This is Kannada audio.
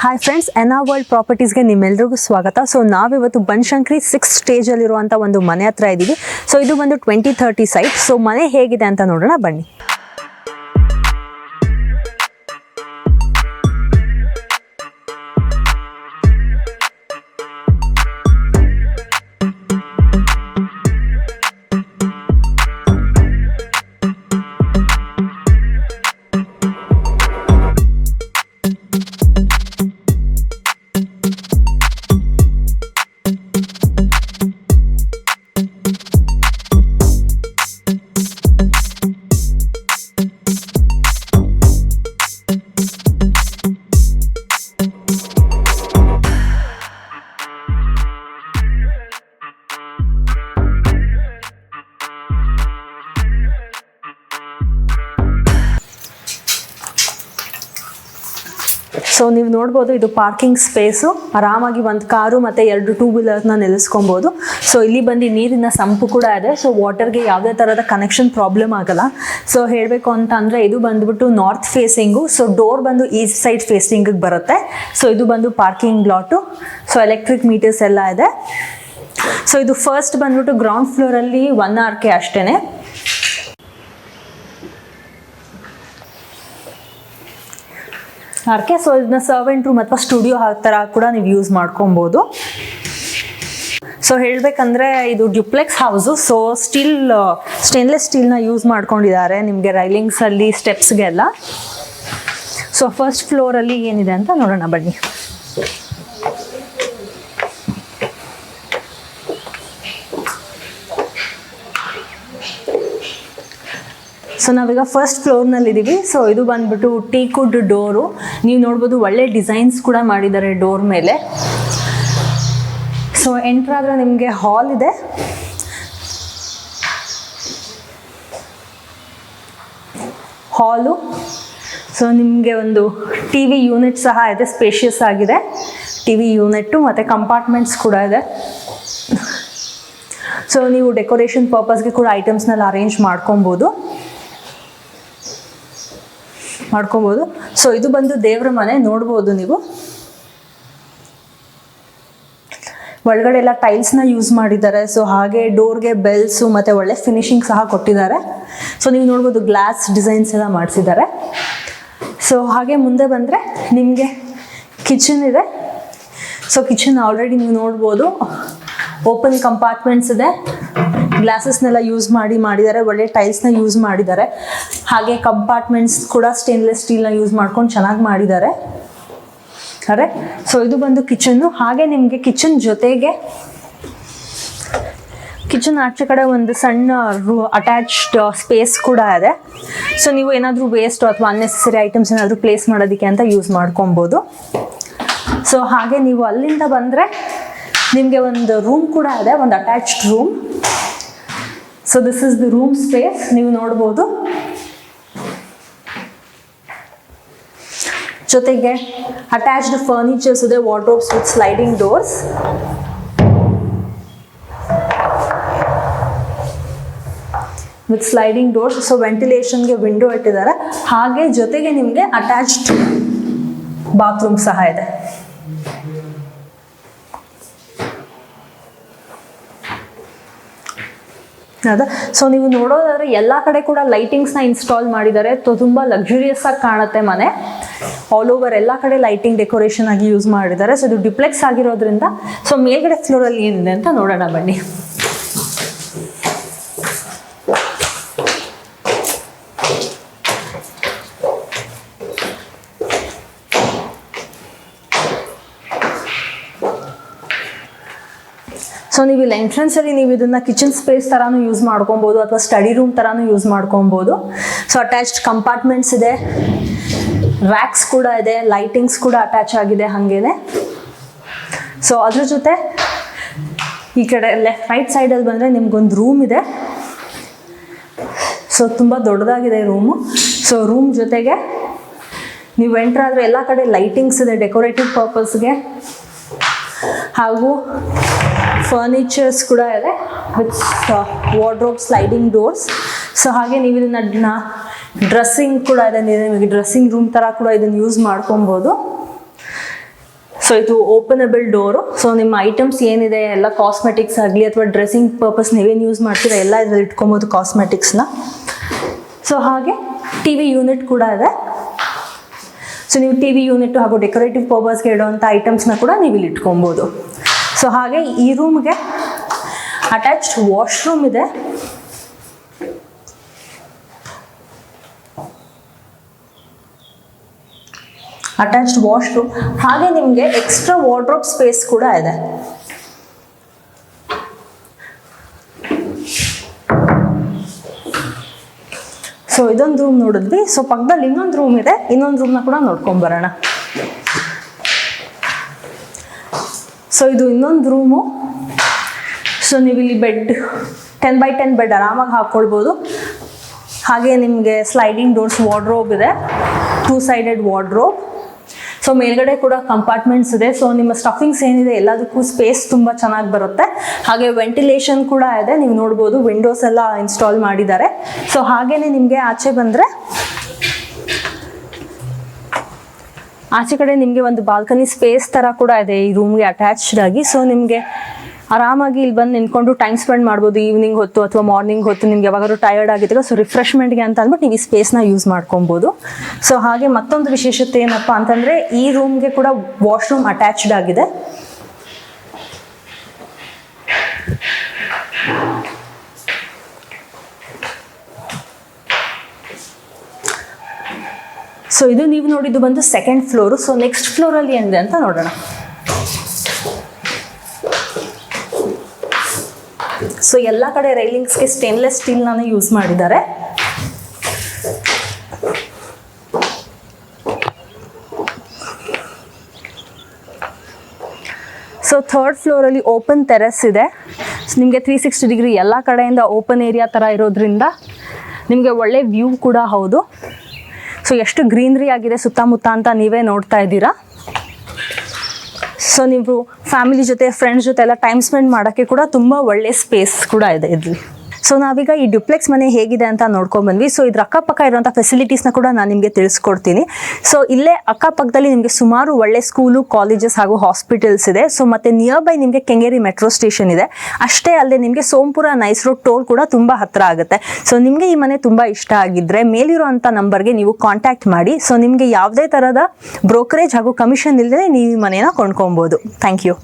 ಹಾಯ್ ಫ್ರೆಂಡ್ಸ್, ಎನಾ ವರ್ಲ್ಡ್ ಪ್ರಾಪರ್ಟೀಸ್ಗೆ ನಿಮ್ಮೆಲ್ಲರಿಗೂ ಸ್ವಾಗತ. ಸೊ ನಾವಿವತ್ತು ಬನಶಂಕರಿ 6th ಸ್ಟೇಜಲ್ಲಿರುವಂಥ ಒಂದು ಮನೆ ಹತ್ರ ಇದ್ದೀವಿ. ಸೊ ಇದು ಬಂದು 2030 ಸೈಟ್. ಸೊ ಮನೆ ಹೇಗಿದೆ ಅಂತ ನೋಡೋಣ ಬನ್ನಿ. ಸೊ ನೀವು ನೋಡ್ಬೋದು, ಇದು ಪಾರ್ಕಿಂಗ್ ಸ್ಪೇಸು. ಆರಾಮಾಗಿ ಒಂದು ಕಾರು ಮತ್ತು 2 ಟೂ ವೀಲರ್ನ ನಿಲ್ಲಿಸ್ಕೊಬೋದು. ಸೊ ಇಲ್ಲಿ ಬಂದು ನೀರಿನ ಸಂಪು ಕೂಡ ಇದೆ. ಸೊ ವಾಟರ್ಗೆ ಯಾವುದೇ ಥರದ ಕನೆಕ್ಷನ್ ಪ್ರಾಬ್ಲಮ್ ಆಗಲ್ಲ. ಸೊ ಹೇಳಬೇಕು ಅಂತ ಅಂದರೆ ಇದು ಬಂದುಬಿಟ್ಟು ನಾರ್ತ್ ಫೇಸಿಂಗು. ಸೊ ಡೋರ್ ಬಂದು ಈಸ್ಟ್ ಸೈಡ್ ಫೇಸಿಂಗಿಗೆ ಬರುತ್ತೆ. ಸೊ ಇದು ಬಂದು parking lot. So electric meters ಎಲ್ಲ ಇದೆ. ಸೊ ಇದು ಫಸ್ಟ್ ಬಂದ್ಬಿಟ್ಟು ಗ್ರೌಂಡ್ ಫ್ಲೋರಲ್ಲಿ 1 RK ಅಷ್ಟೇ. ಸೊ ಇದನ್ನ ಸರ್ವೆಂಟ್ ರೂಮ್ ಅಥವಾ ಸ್ಟುಡಿಯೋ ಥರ ಕೂಡ ನೀವು ಯೂಸ್ ಮಾಡ್ಕೊಬೋದು. ಸೊ ಹೇಳಬೇಕಂದ್ರೆ ಇದು ಡ್ಯುಪ್ಲೆಕ್ಸ್ ಹೌಸು. ಸೊ ಸ್ಟೇನ್ಲೆಸ್ ಸ್ಟೀಲ್ನ ಯೂಸ್ ಮಾಡ್ಕೊಂಡಿದ್ದಾರೆ ನಿಮಗೆ ರೈಲಿಂಗ್ಸಲ್ಲಿ, ಸ್ಟೆಪ್ಸ್ಗೆಲ್ಲ. ಸೊ ಫಸ್ಟ್ ಫ್ಲೋರಲ್ಲಿ ಏನಿದೆ ಅಂತ ನೋಡೋಣ ಬನ್ನಿ. ಸೊ ನಾವೀಗ ಫಸ್ಟ್ ಫ್ಲೋರ್ನಲ್ಲಿದ್ದೀವಿ. ಸೊ ಇದು ಬಂದ್ಬಿಟ್ಟು ಟೀಕುಡ್ ಡೋರು. ನೀವು ನೋಡ್ಬೋದು, ಒಳ್ಳೆ ಡಿಸೈನ್ಸ್ ಕೂಡ ಮಾಡಿದ್ದಾರೆ ಡೋರ್ ಮೇಲೆ. ಸೊ ಎಂಟ್ರ್ ಆದರೆ ನಿಮಗೆ ಹಾಲ್ ಇದೆ. ಹಾಲು. ಸೊ ನಿಮಗೆ ಒಂದು TV ಯೂನಿಟ್ ಸಹ ಇದೆ, ಸ್ಪೇಷಿಯಸ್ ಆಗಿದೆ. TV ಯೂನಿಟ್ಟು ಮತ್ತು ಕಂಪಾರ್ಟ್ಮೆಂಟ್ಸ್ ಕೂಡ ಇದೆ. ಸೊ ನೀವು ಡೆಕೋರೇಷನ್ ಪರ್ಪಸ್ಗೆ ಕೂಡ ಐಟಮ್ಸ್ನೆಲ್ಲ ಅರೇಂಜ್ ಮಾಡ್ಕೊಬೋದು. ಸೊ ಇದು ಬಂದು ದೇವ್ರ ಮನೆ. ನೋಡ್ಬೋದು ನೀವು, ಒಳಗಡೆ ಎಲ್ಲ ಟೈಲ್ಸ್ನ ಯೂಸ್ ಮಾಡಿದ್ದಾರೆ. ಸೊ ಹಾಗೆ ಡೋರ್ಗೆ ಬೆಲ್ಸು ಮತ್ತು ಒಳ್ಳೆ ಫಿನಿಶಿಂಗ್ ಸಹ ಕೊಟ್ಟಿದ್ದಾರೆ. ಸೊ ನೀವು ನೋಡ್ಬೋದು, ಗ್ಲಾಸ್ ಡಿಸೈನ್ಸ್ ಎಲ್ಲ ಮಾಡಿಸಿದ್ದಾರೆ. ಸೊ ಹಾಗೆ ಮುಂದೆ ಬಂದರೆ ನಿಮಗೆ ಕಿಚನ್ ಇದೆ. ಸೊ ಕಿಚನ್ ಆಲ್ರೆಡಿ ನೀವು ನೋಡ್ಬೋದು, ಓಪನ್ ಕಂಪಾರ್ಟ್ಮೆಂಟ್ಸ್ ಇದೆ. ಗ್ಲಾಸಸ್ನೆಲ್ಲ ಯೂಸ್ ಮಾಡಿದ್ದಾರೆ. ಒಳ್ಳೆ ಟೈಲ್ಸ್ನ ಯೂಸ್ ಮಾಡಿದ್ದಾರೆ. ಹಾಗೆ ಕಂಪಾರ್ಟ್ಮೆಂಟ್ಸ್ ಕೂಡ ಸ್ಟೇನ್ಲೆಸ್ ಸ್ಟೀಲ್ನ ಯೂಸ್ ಮಾಡ್ಕೊಂಡು ಚೆನ್ನಾಗಿ ಮಾಡಿದ್ದಾರೆ. ಅರೆ, ಸೊ ಇದು ಬಂದು ಕಿಚನ್ನು. ಹಾಗೆ ನಿಮಗೆ ಕಿಚನ್ ಜೊತೆಗೆ ಕಿಚನ್ ಆಚೆ ಕಡೆ ಒಂದು ಸಣ್ಣ ಅಟ್ಯಾಚ್ಡ್ ಸ್ಪೇಸ್ ಕೂಡ ಇದೆ. ಸೊ ನೀವು ಏನಾದರೂ ವೇಸ್ಟ್ ಅಥವಾ ಅನ್ನೆಸೆಸರಿ ಐಟಮ್ಸ್ ಏನಾದರೂ ಪ್ಲೇಸ್ ಮಾಡೋದಕ್ಕೆ ಅಂತ ಯೂಸ್ ಮಾಡ್ಕೊಬೋದು. ಸೊ ಹಾಗೆ ನೀವು ಅಲ್ಲಿಂದ ಬಂದರೆ ನಿಮಗೆ ಒಂದು ರೂಮ್ ಕೂಡ ಇದೆ, ಒಂದು attached room. So this is the room space. ನೀವು ನೋಡ್ಬೋದು, ಜೊತೆಗೆ ಅಟ್ಯಾಚ್ಡ್ ಫರ್ನಿಚರ್ಸ್ ಇದೆ, wardrobes with sliding doors. So ವೆಂಟಿಲೇಷನ್ಗೆ ವಿಂಡೋ ಇಟ್ಟಿದ್ದಾರೆ. ಹಾಗೆ ಜೊತೆಗೆ ನಿಮಗೆ ಅಟ್ಯಾಚ್ಡ್ ಬಾತ್ರೂಮ್ ಸಹ ಇದೆ. ಹೌದಾ? ಸೊ ನೀವು ನೋಡೋದಾದ್ರೆ ಎಲ್ಲ ಕಡೆ ಕೂಡ ಲೈಟಿಂಗ್ಸ್ನ ಇನ್ಸ್ಟಾಲ್ ಮಾಡಿದ್ದಾರೆ. ತುಂಬ ಲಕ್ಸುರಿಯಸ್ ಆಗಿ ಕಾಣುತ್ತೆ ಮನೆ. ಆಲ್ ಓವರ್ ಎಲ್ಲ ಕಡೆ ಲೈಟಿಂಗ್ ಡೆಕೋರೇಷನ್ ಆಗಿ ಯೂಸ್ ಮಾಡಿದ್ದಾರೆ. ಸೊ ಇದು ಡ್ಯುಪ್ಲೆಕ್ಸ್ ಆಗಿರೋದ್ರಿಂದ ಸೊ ಮೇಲ್ಗಡೆ ಫ್ಲೋರಲ್ಲಿ ಏನಿದೆ ಅಂತ ನೋಡೋಣ ಬನ್ನಿ. ಸೊ ನೀವು ಇಲ್ಲಿ ಎಂಟ್ರೆನ್ಸಲ್ಲಿ ನೀವು ಇದನ್ನು ಕಿಚನ್ ಸ್ಪೇಸ್ ಥರನೂ ಯೂಸ್ ಮಾಡ್ಕೊಬೋದು ಅಥವಾ ಸ್ಟಡಿ ರೂಮ್ ಥರನೂ ಯೂಸ್ ಮಾಡ್ಕೊಬೋದು. ಸೊ ಅಟ್ಯಾಚ್ಡ್ ಕಂಪಾರ್ಟ್ಮೆಂಟ್ಸ್ ಇದೆ, ರ್ಯಾಕ್ಸ್ ಕೂಡ ಇದೆ, ಲೈಟಿಂಗ್ಸ್ ಕೂಡ ಅಟ್ಯಾಚ್ ಆಗಿದೆ ಹಾಗೇನೆ. ಸೊ ಅದ್ರ ಜೊತೆ ಈ ಕಡೆ ರೈಟ್ ಸೈಡಲ್ಲಿ ಬಂದರೆ ನಿಮ್ಗೊಂದು ರೂಮ್ ಇದೆ. ಸೊ ತುಂಬ ದೊಡ್ಡದಾಗಿದೆ ರೂಮು. ಸೊ ರೂಮ್ ಜೊತೆಗೆ ನೀವು ಎಂಟ್ರ್ ಆದರೆ ಎಲ್ಲ ಕಡೆ ಲೈಟಿಂಗ್ಸ್ ಇದೆ ಡೆಕೋರೇಟಿವ್ ಪರ್ಪಸ್ಗೆ. ಹಾಗೂ ಫರ್ನಿಚರ್ಸ್ ಕೂಡ ಇದೆ with wardrobe sliding doors. So ಹಾಗೆ ನೀವು ಇದನ್ನ ಡ್ರೆಸ್ಸಿಂಗ್ ಕೂಡ ಇದೆ, ನಿಮಗೆ ಡ್ರೆಸ್ಸಿಂಗ್ ರೂಮ್ ಥರ ಕೂಡ ಇದನ್ನು ಯೂಸ್ ಮಾಡ್ಕೊಬೋದು. ಸೊ ಇದು ಓಪನಬಲ್ ಡೋರು. ಸೊ ನಿಮ್ಮ ಐಟಮ್ಸ್ ಏನಿದೆ ಎಲ್ಲ ಕಾಸ್ಮೆಟಿಕ್ಸ್ ಆಗಲಿ ಅಥವಾ ಡ್ರೆಸ್ಸಿಂಗ್ ಪರ್ಪಸ್ ನೀವೇನು ಯೂಸ್ ಮಾಡ್ತೀರಾ ಎಲ್ಲ ಇದ್ರಲ್ಲಿ ಇಟ್ಕೊಬೋದು ಕಾಸ್ಮೆಟಿಕ್ಸ್ನ. ಸೊ ಹಾಗೆ ಟಿ ವಿ ಯೂನಿಟ್ ಕೂಡ ಇದೆ. ಸೊ ನೀವು ಟಿ ವಿ ಯೂನಿಟ್ ಹಾಗೂ ಡೆಕೋರೇಟಿವ್ ಪರ್ಪಸ್ಗೆ ಇಡುವಂಥ ಐಟಮ್ಸ್ನ ಕೂಡ ನೀವು ಇಲ್ಲಿ ಇಟ್ಕೊಬೋದು. ಸೊ ಹಾಗೆ ಈ ರೂಮ್ಗೆ ಅಟ್ಯಾಚ್ಡ್ ವಾಶ್ರೂಮ್ ಇದೆ. ಅಟ್ಯಾಚ್ಡ್ ವಾಶ್ರೂಮ್ ಹಾಗೆ ನಿಮಗೆ ಎಕ್ಸ್ಟ್ರಾ ವಾರ್ಡ್ರೋಬ್ ಸ್ಪೇಸ್ ಕೂಡ ಇದೆ. ಸೊ ಇದೊಂದು ರೂಮ್ ನೋಡಿದ್ವಿ. ಸೊ ಪಕ್ಕದಲ್ಲಿ ಇನ್ನೊಂದು ರೂಮ್ ಇದೆ, ಇನ್ನೊಂದು ರೂಮ್ನ ಕೂಡ ನೋಡ್ಕೊಂಬರೋಣ. ಸೊ ಇದು ಇನ್ನೊಂದು ರೂಮು. ಸೊ ನೀವು ಇಲ್ಲಿ ಬೆಡ್ 10x10 ಬೆಡ್ ಆರಾಮಾಗಿ ಹಾಕ್ಕೊಳ್ಬೋದು. ಹಾಗೆ ನಿಮಗೆ ಸ್ಲೈಡಿಂಗ್ ಡೋರ್ಸ್ ವಾರ್ಡ್ರೋಬ್ ಇದೆ, 2 ಸೈಡೆಡ್ ವಾರ್ಡ್ರೋಬ್. ಸೊ ಮೇಲ್ಗಡೆ ಕೂಡ ಕಂಪಾರ್ಟ್ಮೆಂಟ್ಸ್ ಇದೆ. ಸೊ ನಿಮ್ಮ ಸ್ಟಫಿಂಗ್ಸ್ ಏನಿದೆ ಎಲ್ಲದಕ್ಕೂ ಸ್ಪೇಸ್ ತುಂಬ ಚೆನ್ನಾಗಿ ಬರುತ್ತೆ. ಹಾಗೆ ವೆಂಟಿಲೇಷನ್ ಕೂಡ ಇದೆ, ನೀವು ನೋಡ್ಬೋದು ವಿಂಡೋಸ್ ಎಲ್ಲ ಇನ್ಸ್ಟಾಲ್ ಮಾಡಿದ್ದಾರೆ. ಸೊ ಹಾಗೇನೆ ನಿಮಗೆ ಆಚೆ ಬಂದರೆ ಆಚೆ ಕಡೆ ನಿಮಗೆ ಒಂದು ಬಾಲ್ಕನಿ ಸ್ಪೇಸ್ ಥರ ಕೂಡ ಇದೆ ಈ ರೂಮ್ಗೆ ಅಟ್ಯಾಚ್ಡ್ ಆಗಿ. ಸೊ ನಿಮಗೆ ಆರಾಮಾಗಿ ಇಲ್ಲಿ ಬಂದು ನಿಂತ್ಕೊಂಡು ಟೈಮ್ ಸ್ಪೆಂಡ್ ಮಾಡ್ಬೋದು ಈವ್ನಿಂಗ್ ಹೊತ್ತು ಅಥವಾ ಮಾರ್ನಿಂಗ್ ಹೊತ್ತು. ನಿಮ್ಗೆ ಯಾವಾಗಾದ್ರೂ ಟಯರ್ಡ್ ಆಗಿದ್ದಾಗ ಸೊ ರಿಫ್ರೆಶ್ಮೆಂಟ್ಗೆ ಅಂತ ಅಂದ್ಬಿಟ್ಟು ನೀವು ಈ ಸ್ಪೇಸ್ನ ಯೂಸ್ ಮಾಡ್ಕೊಬೋದು. ಸೊ ಹಾಗೆ ಮತ್ತೊಂದು ವಿಶೇಷತೆ ಏನಪ್ಪ ಅಂತಂದರೆ ಈ ರೂಮ್ಗೆ ಕೂಡ ವಾಶ್ರೂಮ್ ಅಟ್ಯಾಚ್ಡ್ ಆಗಿದೆ. ಸೊ ಇದು ನೀವು ನೋಡಿದ್ದು ಬಂದು ಸೆಕೆಂಡ್ ಫ್ಲೋರು. ಸೊ ನೆಕ್ಸ್ಟ್ ಫ್ಲೋರಲ್ಲಿ ಏನಿದೆ ಅಂತ ನೋಡೋಣ. ಸೊ ಎಲ್ಲ ಕಡೆ ರೈಲಿಂಗ್ಸ್ಗೆ ಸ್ಟೇನ್ಲೆಸ್ ಸ್ಟೀಲ್ನ ಯೂಸ್ ಮಾಡಿದ್ದಾರೆ. ಸೊ ಥರ್ಡ್ ಫ್ಲೋರಲ್ಲಿ ಓಪನ್ ಟೆರೆಸ್ ಇದೆ. ನಿಮಗೆ 360 ಡಿಗ್ರಿ ಎಲ್ಲ ಕಡೆಯಿಂದ ಓಪನ್ ಏರಿಯಾ ಥರ ಇರೋದ್ರಿಂದ ನಿಮಗೆ ಒಳ್ಳೆ ವ್ಯೂ ಕೂಡ ಹೌದು. ಸೊ ಎಷ್ಟು ಗ್ರೀನ್ರಿ ಆಗಿದೆ ಸುತ್ತಮುತ್ತ ಅಂತ ನೀವೇ ನೋಡ್ತಾ ಇದ್ದೀರಾ. ಸೊ ನೀವು ಫ್ಯಾಮಿಲಿ ಜೊತೆ ಫ್ರೆಂಡ್ಸ್ ಜೊತೆ ಎಲ್ಲ ಟೈಮ್ ಸ್ಪೆಂಡ್ ಮಾಡೋಕ್ಕೆ ಕೂಡ ತುಂಬ ಒಳ್ಳೆ ಸ್ಪೇಸ್ ಕೂಡ ಇದೆ ಇಲ್ಲಿ. ಸೊ ನಾವೀಗ ಈ ಡ್ಯುಪ್ಲೆಕ್ಸ್ ಮನೆ ಹೇಗಿದೆ ಅಂತ ನೋಡ್ಕೊಂಡು ಬಂದ್ವಿ. ಸೊ ಇದ್ರ ಅಕ್ಕಪಕ್ಕ ಇರುವಂಥ ಫೆಸಿಲಿಟೀಸ್ನ ಕೂಡ ನಾನು ನಿಮಗೆ ತಿಳಿಸ್ಕೊಡ್ತೀನಿ. ಸೊ ಇಲ್ಲೇ ಅಕ್ಕಪಕ್ಕದಲ್ಲಿ ನಿಮಗೆ ಸುಮಾರು ಒಳ್ಳೆ ಸ್ಕೂಲು, ಕಾಲೇಜಸ್ ಹಾಗೂ ಹಾಸ್ಪಿಟಲ್ಸ್ ಇದೆ. ಸೊ ಮತ್ತೆ ನಿಯರ್ ಬೈ ನಿಮಗೆ ಕೆಂಗೇರಿ ಮೆಟ್ರೋ ಸ್ಟೇಷನ್ ಇದೆ. ಅಷ್ಟೇ ಅಲ್ಲದೆ ನಿಮಗೆ ಸೋಂಪುರ ನೈಸ್ ರೋಡ್ ಟೋಲ್ ಕೂಡ ತುಂಬ ಹತ್ತಿರ ಆಗುತ್ತೆ. ಸೊ ನಿಮಗೆ ಈ ಮನೆ ತುಂಬ ಇಷ್ಟ ಆಗಿದ್ದರೆ ಮೇಲಿರುವಂಥ ನಂಬರ್ಗೆ ನೀವು ಕಾಂಟ್ಯಾಕ್ಟ್ ಮಾಡಿ. ಸೊ ನಿಮಗೆ ಯಾವುದೇ ಥರದ ಬ್ರೋಕರೇಜ್ ಹಾಗೂ ಕಮಿಷನ್ ಇಲ್ಲದೆ ನೀವು ಈ ಮನೆಯನ್ನು ಕೊಂಡ್ಕೊಬೋದು. Thank you.